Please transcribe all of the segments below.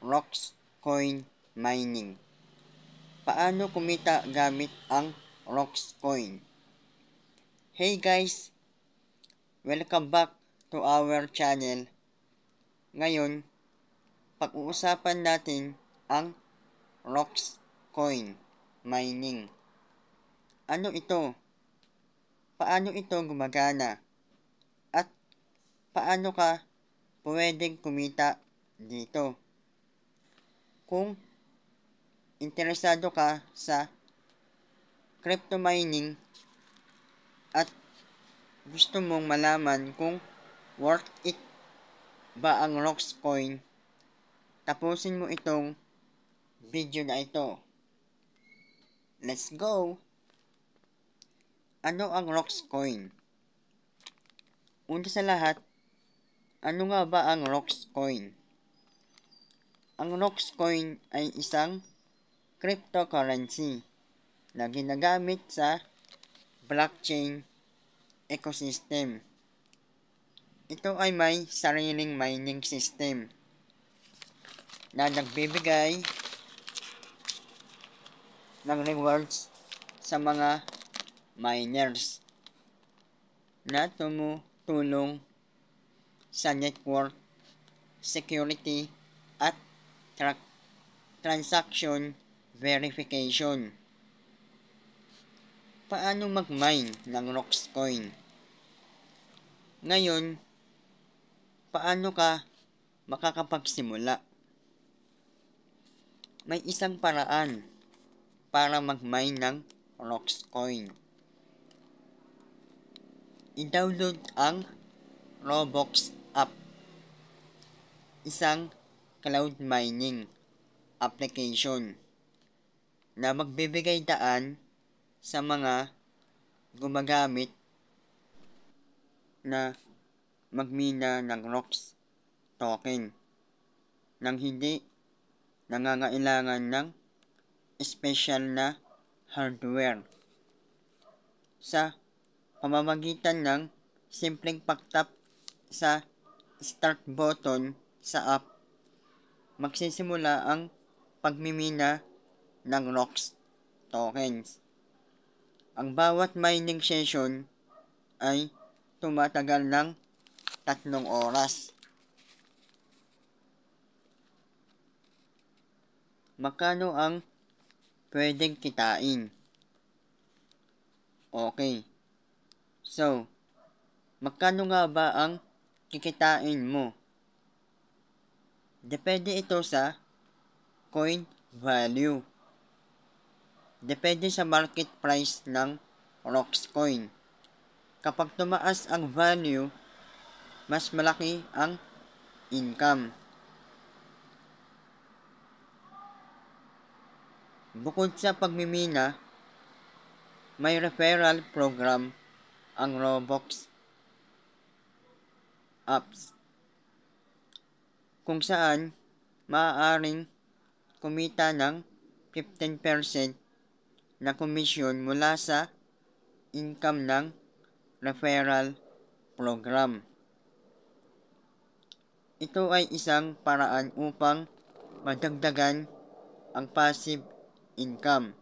ROX coin mining. Paano kumita gamit ang ROX coin? Hey guys! Welcome back to our channel. Ngayon, pag-uusapan natin ang ROX coin mining. Ano ito? Paano ito gumagana? At paano ka pwedeng kumita dito? Kung interesado ka sa crypto mining at gusto mong malaman kung worth it ba ang ROX coin, tapusin mo itong video na ito. Let's go! Ano ang ROX coin? Una sa lahat, ano nga ba ang ROX coin? Ang ROX coin ay isang cryptocurrency na ginagamit sa blockchain ecosystem. Ito ay may sariling mining system na nagbibigay ng rewards sa mga miners na tumutulong sa network security at transaction verification. Paano mag-mine ng ROX coin? Ngayon, paano ka makakapagsimula? May isang paraan para mag-mine ng ROX coin. I-download ang Roblox app, isang cloud mining application na magbibigay daan sa mga gumagamit na magmina ng ROX token nang hindi nangangailangan ng special na hardware. Sa pamamagitan ng simpleng pagtap sa start button sa app, magsisimula ang pagmimina ng ROX tokens. Ang bawat mining session ay tumatagal ng 3 oras. Magkano ang pwedeng kitain? Okay. So, magkano nga ba ang kikitain mo? Depende ito sa coin value. Depende sa market price ng ROX coin. Kapag tumaas ang value, mas malaki ang income. Bukod sa pagmimina, may referral program ang Roblox apps, kung saan maaaring kumita ng 15% na komisyon mula sa income ng referral program. Ito ay isang paraan upang madagdagan ang passive income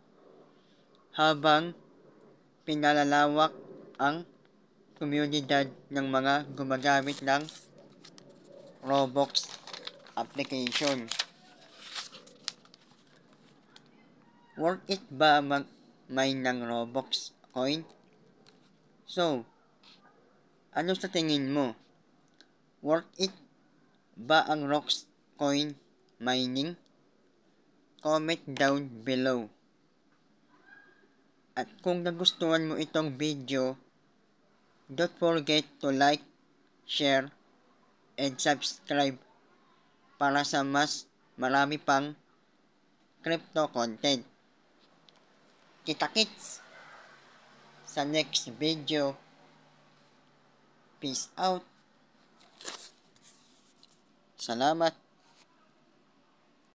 habang pinalalawak ang komunidad ng mga gumagamit ng Roblox application. Worth it ba mag-mine ng Roblox coin? So, ano sa tingin mo? Worth it ba ang ROX coin mining? Comment down below. At kung nagustuhan mo itong video, don't forget to like, share, and subscribe para sa mas marami pang crypto content. Kita-kits sa next video. Peace out. Salamat.